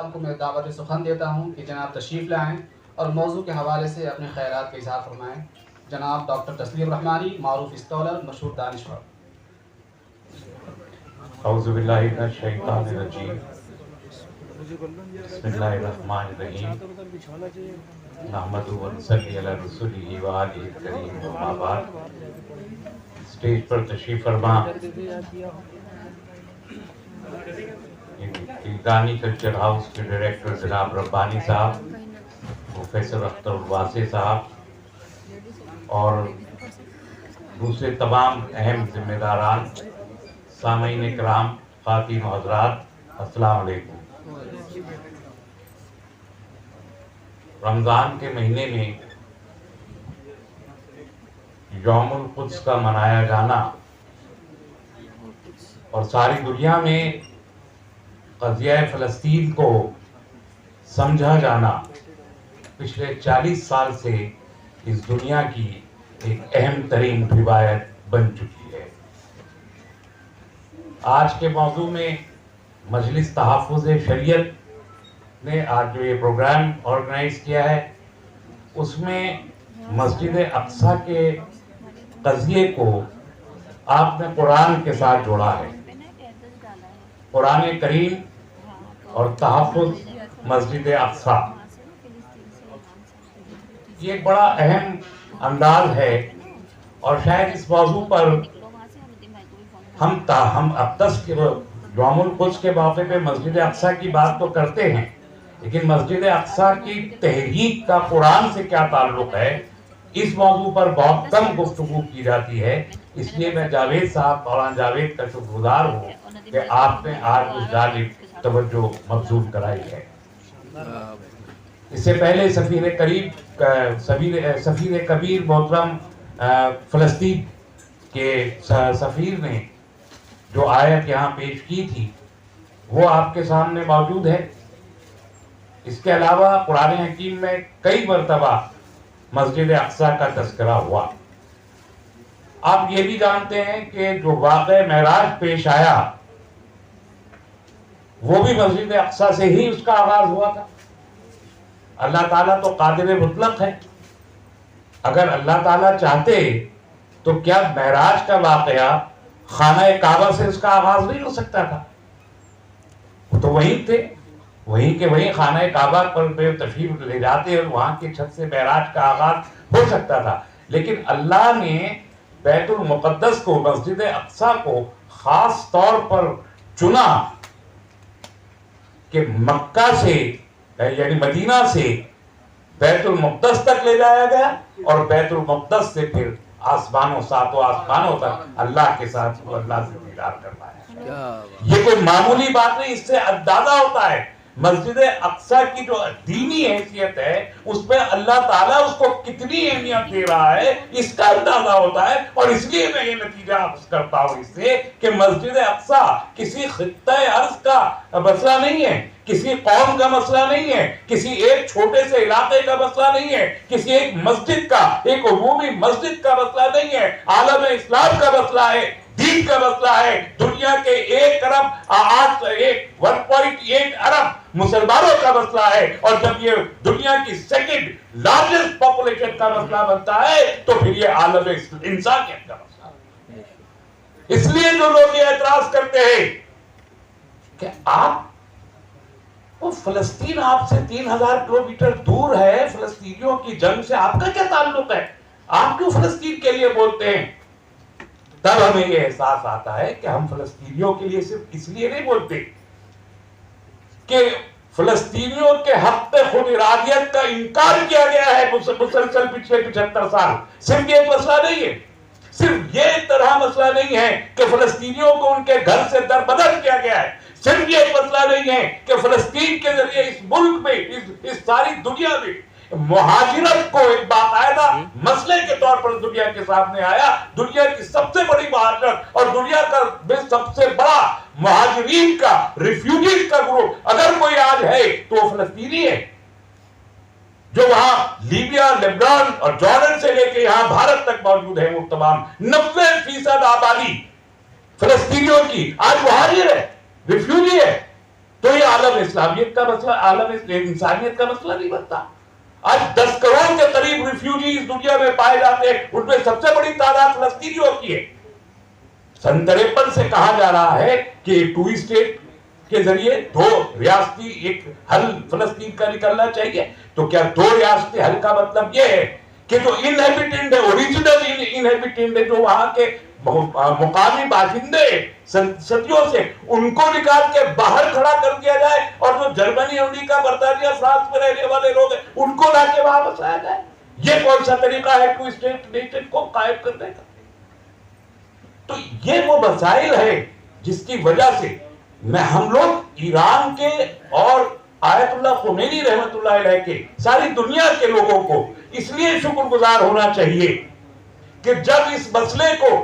صاحب کو میں دعوت سخن دیتا ہوں کہ جناب تشریف لائیں اور موضوع کے حوالے سے اپنے خیرات کا اظہار فرمائیں. جناب ڈاکٹر تسلیم رحمانی، معروف اسکالر، مشہور دانشور. اعوذ باللہ من الشیطان الرجیم. بسم اللہ الرحمن الرحیم. نحمدہ و نصلی علی رسولہ و آلہ الکریم، اما بعد. اسٹیج پر تشریف فرما گیلانی کلچر ہاؤس کے ڈائریکٹر جناب ربانی صاحب، پروفیسر اختر الواسع صاحب اور دوسرے تمام اہم ذمہ داران، سامعین کرام، خواتین و حضرات، السلام علیکم. رمضان کے مہینے میں یوم القدس کا منایا جانا اور ساری دنیا میں قضیہ فلسطین کو سمجھا جانا پچھلے 40 سال سے اس دنیا کی ایک اہم ترین روایت بن چکی ہے. آج کے موضوع میں مجلس تحفظ شریعت نے آج جو یہ پروگرام آرگنائز کیا ہے، اس میں مسجد اقصیٰ کے قضیے کو آپ نے قرآن کے ساتھ جوڑا ہے. قرآن کریم اور تحفظ مسجد اقصیٰ، یہ ایک بڑا اہم انداز ہے. اور شاید اس موضوع پر ہم اقدس کے یوم القدس کے موقع پہ مسجد اقصیٰ کی بات تو کرتے ہیں، لیکن مسجد اقصیٰ کی تحریک کا قرآن سے کیا تعلق ہے، اس موضوع پر بہت کم گفتگو کی جاتی ہے. اس لیے میں جاوید صاحب، مولانا جاوید کا شکر گزار ہوں کہ آپ نے آج اس جانب توجہ مبذول کرائی ہے. اس سے پہلے سفیر کبیر محترم فلسطین کے سفیر نے جو آیت یہاں پیش کی تھی وہ آپ کے سامنے موجود ہے. اس کے علاوہ قرآن حکیم میں کئی مرتبہ مسجد اقصیٰ کا تذکرہ ہوا. آپ یہ بھی جانتے ہیں کہ جو واقعہ معراج پیش آیا وہ بھی مسجد اقصیٰ سے ہی اس کا آغاز ہوا تھا. اللہ تعالیٰ تو قادر مطلق ہے. اگر اللہ تعالیٰ چاہتے تو کیا معراج کا واقعہ خانہ کعبہ سے اس کا آغاز نہیں ہو سکتا تھا؟ وہ تو وہیں تھے، وہیں کے وہیں خانہ کعبہ پر تشریف لے جاتے اور وہاں کی چھت سے معراج کا آغاز ہو سکتا تھا. لیکن اللہ نے بیت المقدس کو، مسجد اقصیٰ کو خاص طور پر چنا کہ مکہ سے یعنی مدینہ سے بیت المقدس تک لے جایا گیا اور بیت المقدس سے پھر ساتوں آسمانوں تک اللہ کے ساتھ اللہ سے دیدار کروایا. یہ کوئی معمولی بات نہیں. اس سے اندازہ ہوتا ہے مسجد اقصیٰ کی جو دینی حیثیت ہے اس میں اللہ تعالیٰ اس کو کتنی اہمیت دے رہا ہے، اس کا اندازہ ہوتا ہے. اور اس لیے میں یہ نتیجہ حاصل کرتا ہوں اس سے کہ مسجد اقصیٰ کسی خطہ ارض کا مسئلہ نہیں ہے، کسی قوم کا مسئلہ نہیں ہے، کسی ایک چھوٹے سے علاقے کا مسئلہ نہیں ہے، کسی ایک مسجد کا، ایک عمومی مسجد کا مسئلہ نہیں ہے، عالم اسلام کا مسئلہ ہے، دین کا مسئلہ ہے. دنیا کے 1.8 ارب مسلمانوں کا مسئلہ ہے. اور جب یہ دنیا کی سیکنڈ لارجسٹ پاپولیشن کا مسئلہ بنتا ہے تو پھر یہ عالم انسانیت کا مسئلہ ہے. اس لیے جو لوگ یہ اعتراض کرتے ہیں کہ وہ فلسطین آپ سے 3000 کلومیٹر دور ہے، فلسطینیوں کی جنگ سے آپ کا کیا تعلق ہے، آپ کیوں فلسطین کے لیے بولتے ہیں؟ تب ہمیں یہ احساس آتا ہے کہ ہم فلسطینیوں کے لیے صرف اس لیے نہیں بولتے کہ فلسطینیوں کے حق خود ارادیت کا انکار کیا گیا ہے مسلسل پچھلے 75 سال. صرف یہ مسئلہ نہیں ہے، صرف یہ طرح مسئلہ نہیں ہے کہ فلسطینیوں کو ان کے گھر سے دربدر کیا گیا ہے، صرف یہ مسئلہ نہیں ہے کہ فلسطین کے ذریعے اس ملک میں، اس ساری دنیا میں مہاجرت کو ایک باقاعدہ مسئلے کے طور پر دنیا کے سامنے آیا. دنیا کی سب سے بڑی مہاجرت اور دنیا کا سب سے بڑا مہاجرین کا، ریفیوجیز کا گروپ اگر کوئی آج ہے تو وہ فلسطینی ہے، جو وہاں لیبیا، لبنان اور جارڈن سے لے کے یہاں بھارت تک موجود ہے. وہ تمام 90% آبادی فلسطینیوں کی آج مہاجر ہے، ریفیوجی ہے. تو یہ عالم اسلامیت کا مسئلہ، عالم انسانیت کا مسئلہ نہیں بنتا. آج 10 کروڑ کے قریب ریفیوجیز دنیا میں پائے جاتے ہیں، ان میں سب سے بڑی تعداد فلسطینیوں کی ہے. سن 53 سے کہا جا رہا ہے کہ 2 اسٹیٹ کے ذریعے 2 ریاستی ایک حل فلسطین کا نکلنا چاہیے. تو کیا 2 ریاستی حل کا مطلب یہ ہے کہ جو انہیبیٹنٹ ہے، اوریجنل انہیبیٹنٹ ہے، جو وہاں کے مقامی باشندے صدیوں سے، ان کو نکال کے باہر کھڑا کر دیا جائے، اور جو جرمنی، امریکہ، برطانیہ، فرانس میں رہنے والے لوگ ہیں ان کو لا کے وہاں بسایا جائے؟ یہ کون سا طریقہ ہے 2 اسٹیٹ نیشن کو قائم کرنے کا؟ تو یہ وہ مسائل ہے جس کی وجہ سے ہم لوگ ایران کے اور آیت اللہ خمینی رحمت اللہ علیہ کے، ساری دنیا کے لوگوں کو اس لیے شکر گزار ہونا چاہیے کہ جب اس مسئلے کو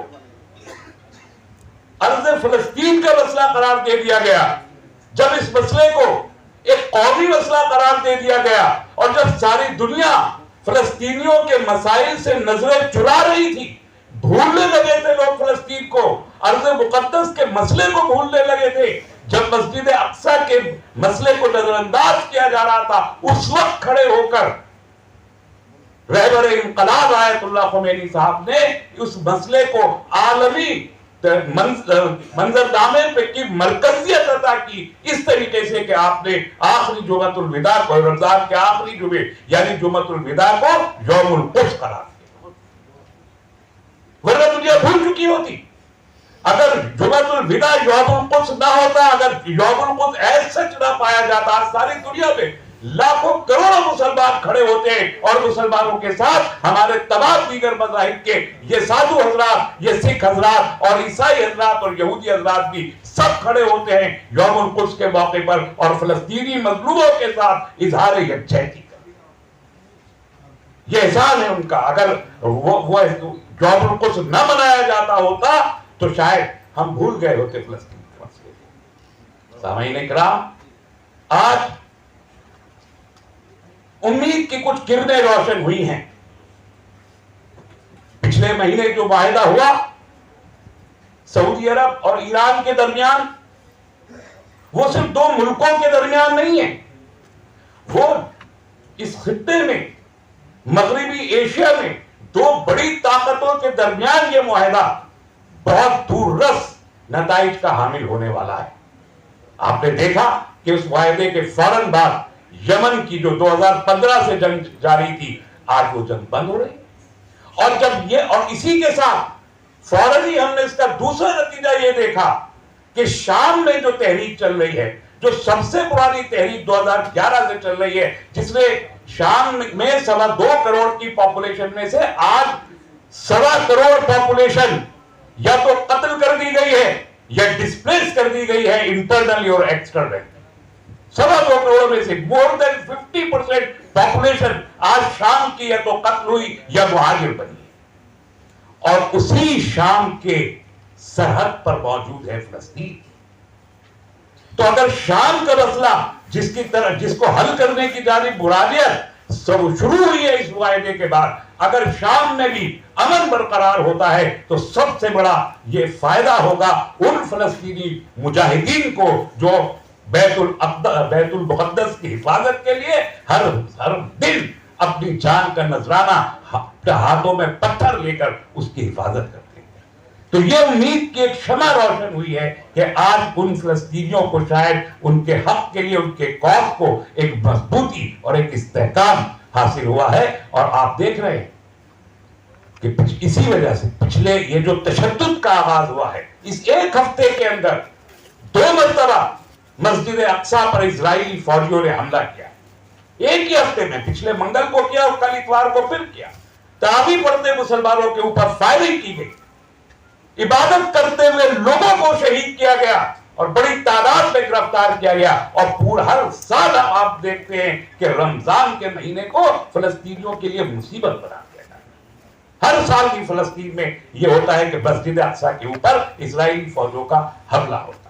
ارض فلسطین کا مسئلہ قرار دے دیا گیا، جب اس مسئلے کو ایک قومی مسئلہ قرار دے دیا گیا، اور جب ساری دنیا فلسطینیوں کے مسائل سے نظریں چرا رہی تھی، بھولنے لگے تھے لوگ فلسطین کو، ارض مقدس کے مسئلے کو بھولنے لگے تھے، جب مسجد اقصی کے مسئلے کو نظر انداز کیا جا رہا تھا، اس وقت کھڑے ہو کر رہبر انقلاب آیت اللہ خمینی صاحب نے اس مسئلے کو عالمی منظرنامے پہ کی مرکزیت عطا کی، اس طریقے سے کہ آپ نے آخری جمعۃ الوداع کو، رمضان کے آخری جمعے یعنی جمعۃ الوداع کو یوم القدس قرار دیا. ورنہ دنیا بھول چکی ہوتی. اگر جمعۃ الوداع یوم القدس نہ ہوتا، اگر یوم القدس ایز سچ نہ پایا جاتا، ساری دنیا میں لاکھوں کروڑوں مسلمان کھڑے ہوتے اور مسلمانوں کے ساتھ ہمارے تمام دیگر مذاہب کے یہ سادھو حضرات، یہ سکھ حضرات اور عیسائی حضرات اور یہودی حضرات بھی سب کھڑے ہوتے ہیں یوم القدس کے موقع پر، اور فلسطینی مظلوموں کے ساتھ اظہار یکجہتی کرتے ہیں. یہ احسان ہے ان کا. اگر وہ یوم القدس نہ منایا جاتا ہوتا تو شاید ہم بھول گئے ہوتے فلسطین کے مسئلے. سامعین اکرام، آج امید کی کچھ کرنیں روشن ہوئی ہیں. پچھلے مہینے جو معاہدہ ہوا سعودی عرب اور ایران کے درمیان، وہ صرف 2 ملکوں کے درمیان نہیں ہے، وہ اس خطے میں، مغربی ایشیا میں 2 بڑی طاقتوں کے درمیان یہ معاہدہ بہت دور رس نتائج کا حامل ہونے والا ہے. آپ نے دیکھا کہ اس معاہدے کے فوراً بعد یمن کی جو 2015 سے جنگ جاری تھی، آج وہ جنگ بند ہو رہی. اور اسی کے ساتھ فوراً ہی ہم نے اس کا دوسرا نتیجہ یہ دیکھا کہ شام میں جو تحریک چل رہی ہے، جو سب سے پرانی تحریک 2011 سے چل رہی ہے، جس نے شام میں 2.25 کروڑ کی پاپولیشن میں سے آج 1.25 کروڑ پاپولیشن یا تو قتل کر دی گئی ہے یا ڈسپلیس کر دی گئی ہے انٹرنلی اور ایکسٹرنلی. 2.25 کروڑ میں سے مور دین 50% پاپولیشن آج شام کی یا تو قتل ہوئی یا مہاجر بنی. اور اسی شام کے سرحد پر موجود ہے فلسطین. تو اگر شام کا مسئلہ جس کو حل کرنے کی جانب مرادیت شروع ہوئی ہے اس معاہدے کے بعد، اگر شام میں بھی امن برقرار ہوتا ہے تو سب سے بڑا یہ فائدہ ہوگا ان فلسطینی مجاہدین کو جو بیت المقدس کی حفاظت کے لیے ہر دن اپنی جان کا نذرانہ ہاتھوں میں پتھر لے کر اس کی حفاظت کرتے ہیں. تو یہ امید کی ایک شمع روشن ہوئی ہے کہ آج ان فلسطینیوں کو شاید ان کے حق کے لیے، ان کے قوم کو ایک مضبوطی اور ایک استحکام حاصل ہوا ہے. اور آپ دیکھ رہے ہیں کہ اسی وجہ سے پچھلے یہ جو تشدد کا آغاز ہوا ہے، اس ایک ہفتے کے اندر 2 مرتبہ مسجد اقصی پر اسرائیلی فوجیوں نے حملہ کیا. ایک ہی ہفتے میں، پچھلے منگل کو کیا اور کل اتوار کو پھر کیا. تراویح پڑھتے مسلمانوں کے اوپر فائرنگ کی گئی، عبادت کرتے ہوئے لوگوں کو شہید کیا گیا اور بڑی تعداد میں گرفتار کیا گیا. اور ہر سال آپ دیکھتے ہیں کہ رمضان کے مہینے کو فلسطینیوں کے لیے مصیبت بنا دیا جاتا ہے. ہر سال کی فلسطین میں یہ ہوتا ہے کہ مسجد اقصی کے اوپر اسرائیلی فوجوں کا حملہ ہوتا ہے.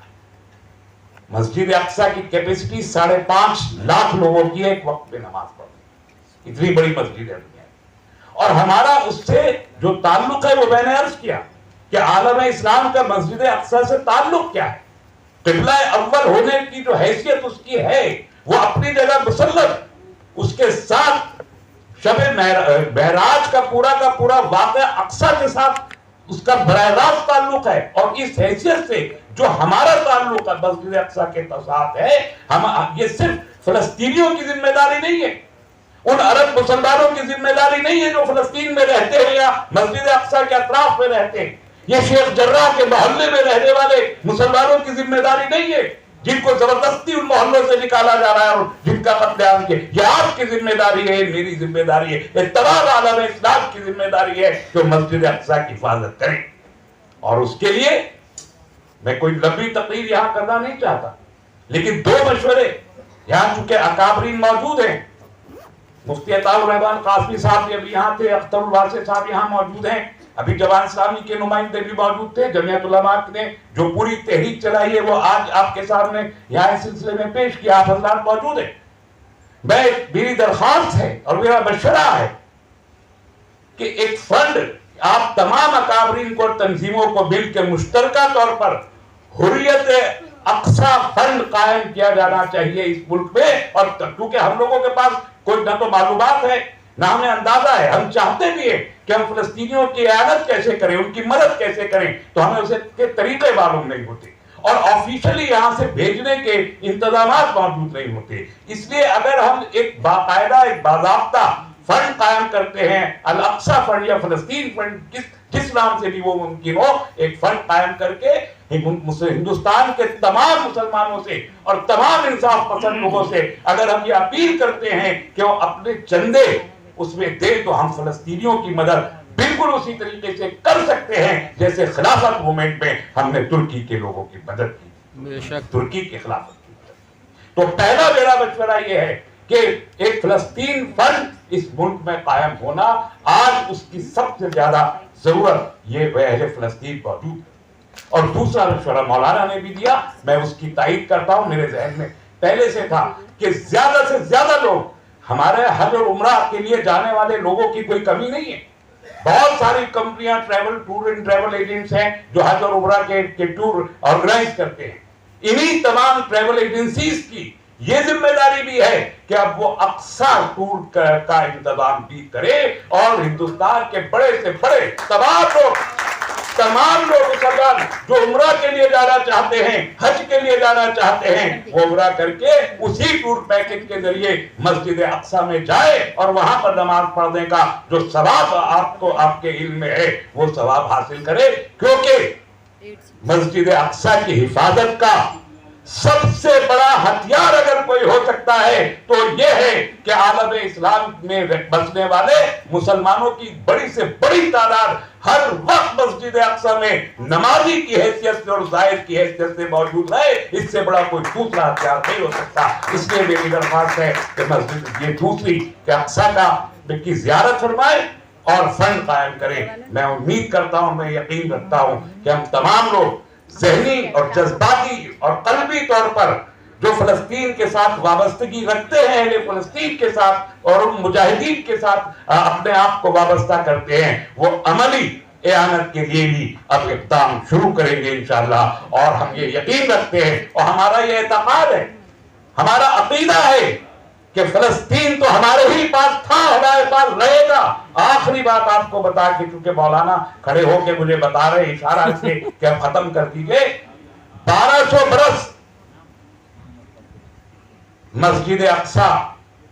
مسجد اقصی کی کیپیسٹی 5.5 لاکھ لوگوں کی ایک وقت میں نماز پڑھتی، اتنی بڑی مسجد ہے. اور ہمارا اس سے جو تعلق ہے وہ میں نے عرض کیا کہ عالم اسلام کا مسجد اقصی سے تعلق کیا ہے. قبلہ اول ہونے کی جو حیثیت اس کی ہے وہ اپنی جگہ مسلط، اس کے ساتھ شب معراج کا پورا واقعہ اقصیٰ کے ساتھ اس کا براہ راست تعلق ہے، اور اس حیثیت سے جو ہمارا تعلق ہے مسجد اقصیٰ کے ساتھ ہے، یہ صرف فلسطینیوں کی ذمہ داری نہیں ہے، ان عرب مسلمانوں کی ذمہ داری نہیں ہے جو فلسطین میں رہتے ہیں یا مسجد اقصیٰ کے اطراف میں رہتے ہیں، یہ شیخ جراح کے محلے میں رہنے والے مسلمانوں کی ذمہ داری نہیں ہے جن کو زبردستی ان محلوں سے نکالا جا رہا ہے اور جن کا قتل عام کیا، یہ آپ کی ذمہ داری ہے، میری ذمہ داری ہے، یہ تمام عالم اسلام کی ذمہ داری ہے جو مسجد اقصیٰ کی حفاظت کریں۔ اور اس کے لیے میں کوئی لمبی تقریر یہاں کرنا نہیں چاہتا، لیکن دو مشورے یہاں چونکہ اکابرین موجود ہیں، مفتی عطاء الرحمان قاسمی صاحب بھی ابھی یہاں تھے، اختر الواسع صاحب یہاں موجود ہیں، ابھی جوان اسلامی کے نمائندے بھی موجود تھے، جمعیت علماء نے جو پوری تحریک چلائی ہے وہ آج آپ کے سامنے یہاں اس سلسلے میں پیش کیا، آپ حضرات موجود ہیں۔ میری درخواست ہے اور میرا مشورہ ہے کہ ایک فنڈ آپ تمام اکابرین کو، تنظیموں کو مل کے مشترکہ طور پر حریت اقصیٰ فنڈ قائم کیا جانا چاہیے اس ملک میں، اور کیونکہ ہم لوگوں کے پاس کوئی نہ تو معلومات ہے نہ ہمیں اندازہ ہے، ہم چاہتے بھی ہیں کہ ہم فلسطینیوں کی اعانت کیسے کریں، ان کی مدد کیسے کریں، تو ہمیں اسے کے طریقے معلوم نہیں ہوتے اور آفیشلی یہاں سے بھیجنے کے انتظامات موجود نہیں ہوتے۔ اس لیے اگر ہم ایک باقاعدہ ایک باضابطہ فنڈ قائم کرتے ہیں، الاقصیٰ فنڈ یا فلسطین فنڈ، جس نام سے بھی وہ ممکن ہو، ایک فنڈ قائم کر کے ہندوستان کے تمام مسلمانوں سے اور تمام انصاف پسند لوگوں سے اگر ہم یہ اپیل کرتے ہیں کہ وہ اپنے چندے اس میں دے، تو ہم فلسطینیوں کی مدد بالکل اسی طریقے سے کر سکتے ہیں جیسے خلافت موومنٹ میں ہم نے ترکی کے لوگوں کی مدد کی، ترکی کے خلافت کی مدد۔ تو پہلا میرا مشورہ یہ ہے کہ ایک فلسطین فنڈ اس ملک میں قائم ہونا، آج اس کی سب سے زیادہ ضرورت یہ اہل فلسطین موجود ہے۔ اور دوسرا مشورہ مولانا نے بھی دیا، میں اس کی تائید کرتا ہوں، میرے ذہن میں پہلے سے تھا کہ زیادہ سے زیادہ لوگ، ہمارے حج اور عمرہ کے لیے جانے والے لوگوں کی کوئی کمی نہیں ہے، بہت ساری کمپنیاں ٹور اینڈ ٹریول ایجنٹس ہیں جو حج اور عمرہ کے ٹور آرگنائز کرتے ہیں، انہی تمام ٹریول ایجنسیز کی یہ ذمہ داری بھی ہے کہ اب وہ اقصیٰ ٹور کا انتظام بھی کرے، اور ہندوستان کے بڑے سے بڑے تمام لوگ مسلمان جو عمرہ کے لیے جانا چاہتے ہیں، حج کے لیے جانا چاہتے ہیں، وہ عمرہ کر کے اسی ٹور پیکج کے ذریعے مسجد اقصیٰ میں جائے اور وہاں پر نماز پڑھنے کا جو ثواب آپ کے علم میں ہے وہ ثواب حاصل کرے، کیونکہ مسجد اقصیٰ کی حفاظت کا سب سے بڑا ہتھیار اگر کوئی ہو سکتا ہے تو یہ ہے کہ عالم اسلام میں بسنے والے مسلمانوں کی بڑی سے بڑی تعداد ہر وقت مسجد اقصیٰ میں نمازی کی حیثیت سے اور زائر کی حیثیت سے موجود رہے، اس سے بڑا کوئی دوسرا ہتھیار نہیں ہو سکتا۔ اس لیے میری درخواست ہے کہ مسجد یہ دوسری کہ اقصیٰ کی زیارت فرمائے اور فنڈ قائم کریں۔ میں امید کرتا ہوں، میں یقین رکھتا ہوں کہ ہم تمام لوگ ذہنی اور جذباتی اور قلبی طور پر جو فلسطین کے ساتھ وابستگی رکھتے ہیں، اہل فلسطین کے ساتھ اور ان مجاہدین کے ساتھ اپنے آپ کو وابستہ کرتے ہیں، وہ عملی اعانت کے لیے بھی اب اقدام شروع کریں گے انشاءاللہ۔ اور ہم یہ یقین رکھتے ہیں اور ہمارا یہ اعتقاد ہے، ہمارا عقیدہ ہے کہ فلسطین تو ہمارے ہی پاس تھا، ہمارے پاس رہے گا۔ آخری بات آپ کو بتا کے، کیونکہ مولانا کھڑے ہو کے مجھے بتا رہے اشارہ سے کہ اب ختم کر دیجئے، 1200 برس مسجد اقصیٰ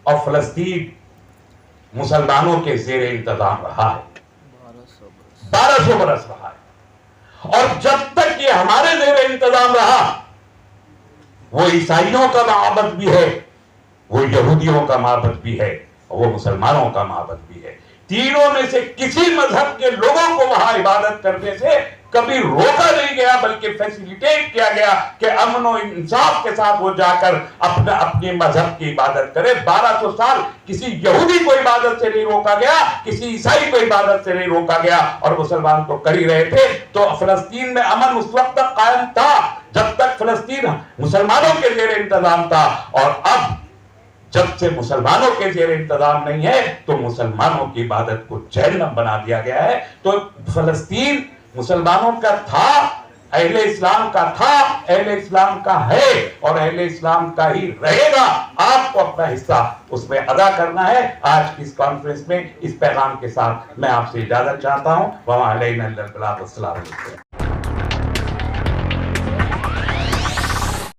اور فلسطین مسلمانوں کے زیر انتظام رہا ہے، 1200 برس رہا ہے، اور جب تک یہ ہمارے زیر انتظام رہا، وہ عیسائیوں کا معبد بھی ہے، وہ یہودیوں کا معبد بھی ہے، اور وہ مسلمانوں کا معبد بھی ہے۔ تینوں میں سے کسی مذہب کے لوگوں کو وہاں عبادت کرنے سے کبھی روکا نہیں گیا، بلکہ فیسیلیٹیٹ کیا گیا کہ امن و انصاف کے ساتھ وہ جا کر اپنے مذہب کی عبادت کرے۔ 1200 سال کسی یہودی کو عبادت سے نہیں روکا گیا، کسی عیسائی کو عبادت سے نہیں روکا گیا، اور مسلمان تو کر ہی رہے تھے۔ تو فلسطین میں امن اس وقت تک قائم تھا جب تک فلسطین مسلمانوں کے زیر انتظام تھا، اور اب جب سے مسلمانوں کے زیر انتظام نہیں ہے تو مسلمانوں کی عبادت کو جہنم بنا دیا گیا ہے۔ تو فلسطین مسلمانوں کا تھا، اہل اسلام کا تھا، اہل اسلام کا ہے اور اہل اسلام کا ہی رہے گا. آپ کو اپنا حصہ اس میں ادا کرنا ہے. آج کی اس کانفرنس میں اس پیغام کے ساتھ میں آپ سے اجازت چاہتا ہوں. وما علینا الا البلاغ. السلام علیکم.